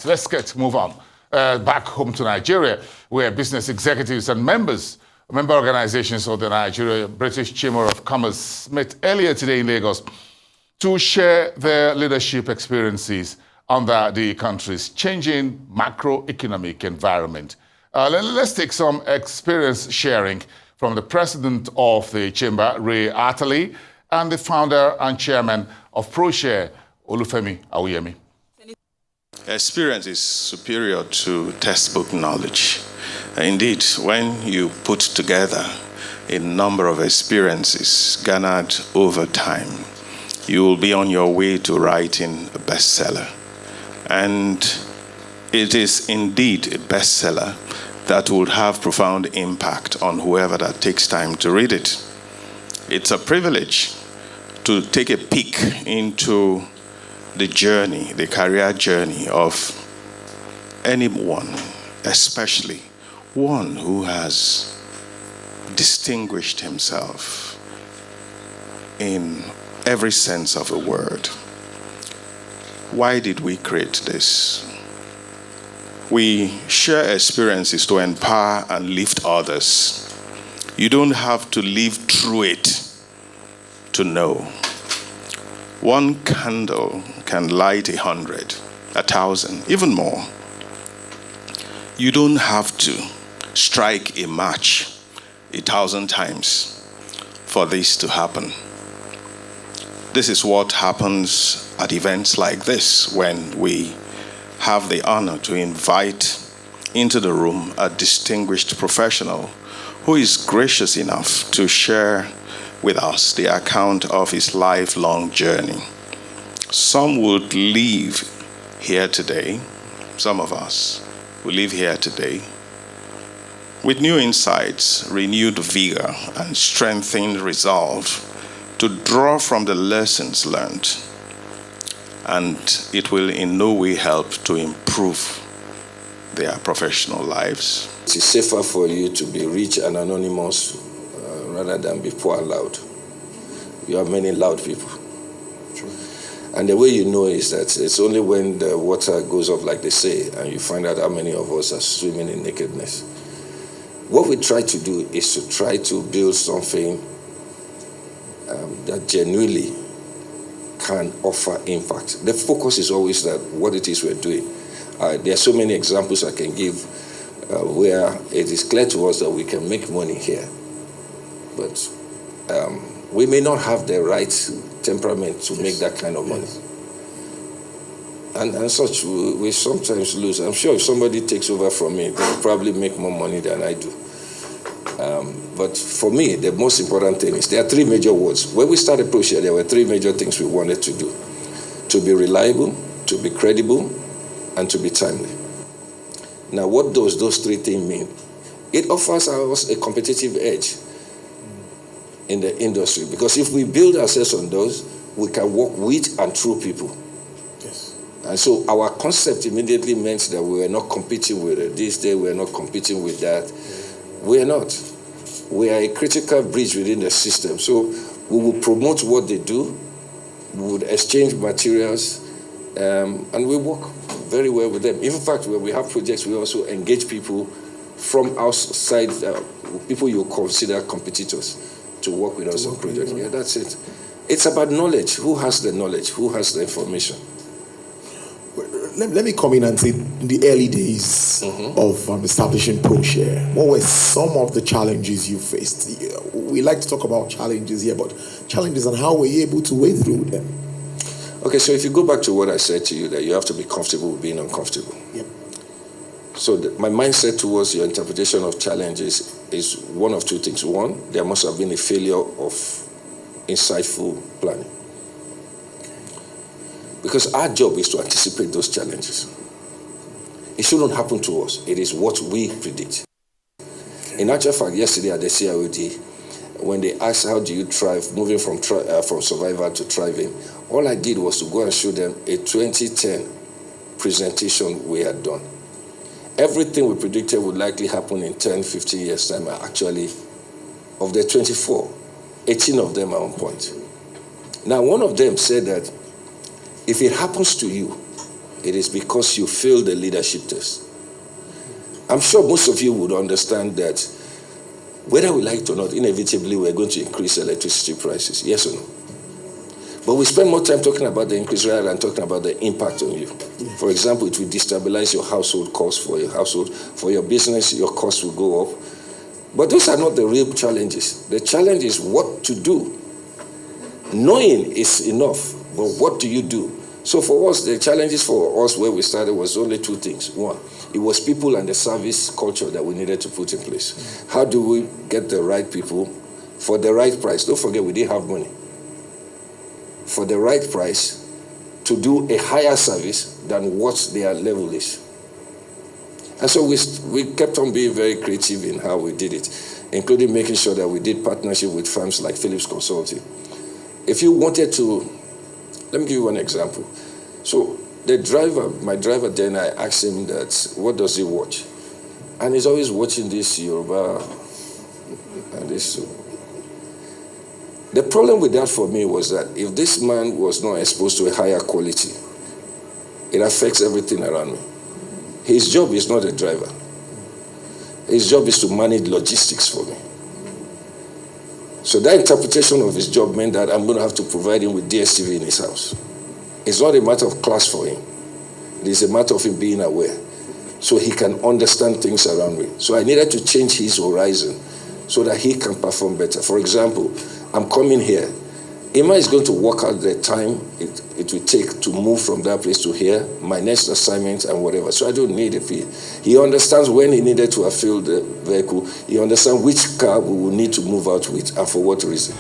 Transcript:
let's move on. Back home to Nigeria, where business executives and member organizations of the Nigeria British Chamber of Commerce met earlier today in Lagos to share their leadership experiences under the country's changing macroeconomic environment. Let's take some experience sharing from the president of the chamber, Ray Atali, and the founder and chairman of ProShare, Olufemi Aoyemi. Experience is superior to textbook knowledge. Indeed, when you put together a number of experiences garnered over time, you will be on your way to writing a bestseller. And it is indeed a bestseller that will have profound impact on whoever that takes time to read it. It's a privilege to take a peek into the journey, the career journey of anyone, especially one who has distinguished himself in every sense of a word. Why did we create this? We share experiences to empower and lift others. You don't have to live through it to know. One candle can light 100, 1,000, even more. You don't have to strike a match 1,000 times for this to happen. This is what happens at events like this when we have the honor to invite into the room a distinguished professional who is gracious enough to share with us the account of his lifelong journey. Some would leave here today, some of us will leave here today with new insights, renewed vigor, and strengthened resolve to draw from the lessons learned. And it will in no way help to improve their professional lives. It is safer for you to be rich and anonymous rather than be poor and loud. You have many loud people. True. And the way you know is that it's only when the water goes up, like they say, and you find out how many of us are swimming in nakedness. What we try to do is to try to build something that genuinely can offer impact. The focus is always that what it is we're doing. There are so many examples I can give where it is clear to us that we can make money here. But we may not have the right temperament to make that kind of money. And such, we sometimes lose. I'm sure if somebody takes over from me, they'll probably make more money than I do. But for me, the most important thing is there are three major words. When we started ProShare, there were three major things we wanted to do. To be reliable, to be credible, and to be timely. Now, what does those three things mean? It offers us a competitive edge in the industry, because if we build ourselves on those, we can work with and through people. Yes. And so our concept immediately meant that we were not competing with this day, we are not competing with that. We are not. We are a critical bridge within the system. So we will promote what they do, we would exchange materials, and we work very well with them. In fact, when we have projects, we also engage people from outside, people you consider competitors, to work with us on projects. Yeah, that's it. It's about knowledge. Who has the knowledge? Who has the information? Let me come in and say, in the early days of establishing ProShare, what were some of the challenges you faced? We like to talk about challenges here, but challenges and how were you able to wade through them? Okay, so if you go back to what I said to you, that you have to be comfortable with being uncomfortable. Yep. So my mindset towards your interpretation of challenges is one of two things. One, there must have been a failure of insightful planning. Because our job is to anticipate those challenges. It shouldn't happen to us. It is what we predict. In actual fact, yesterday at the CIOD, when they asked how do you thrive, moving from survival to thriving, all I did was to go and show them a 2010 presentation we had done. Everything we predicted would likely happen in 10, 15 years' time are actually, of the 24, 18 of them are on point. Now, one of them said that if it happens to you, It is because you failed the leadership test. I'm sure most of you would understand that whether we like it or not, inevitably we're going to increase electricity prices. Yes or no? But we spend more time talking about the increase rather than talking about the impact on you. For example, it will destabilize your household costs for your household. For your business, your costs will go up. But those are not the real challenges. The challenge is what to do. Knowing is enough, but what do you do? So for us, the challenges for us where we started was only two things. One, it was people and the service culture that we needed to put in place. How do we get the right people for the right price? Don't forget, we didn't have money. For the right price to do a higher service than what their level is. And so we kept on being very creative in how we did it, including making sure that we did partnership with firms like Philips Consulting. If you wanted to, let me give you one example. So my driver then, I asked him that, what does he watch? And he's always watching this Yoruba and this. The problem with that for me was that if this man was not exposed to a higher quality, it affects everything around me. His job is not a driver. His job is to manage logistics for me. So that interpretation of his job meant that I'm going to have to provide him with DSTV in his house. It's not a matter of class for him. It is a matter of him being aware, so he can understand things around me. So I needed to change his horizon so that he can perform better. For example, I'm coming here. Emma is going to work out the time it will take to move from that place to here, my next assignment and whatever. So I don't need a fee. He understands when he needed to have filled the vehicle. He understands which car we will need to move out with and for what reason.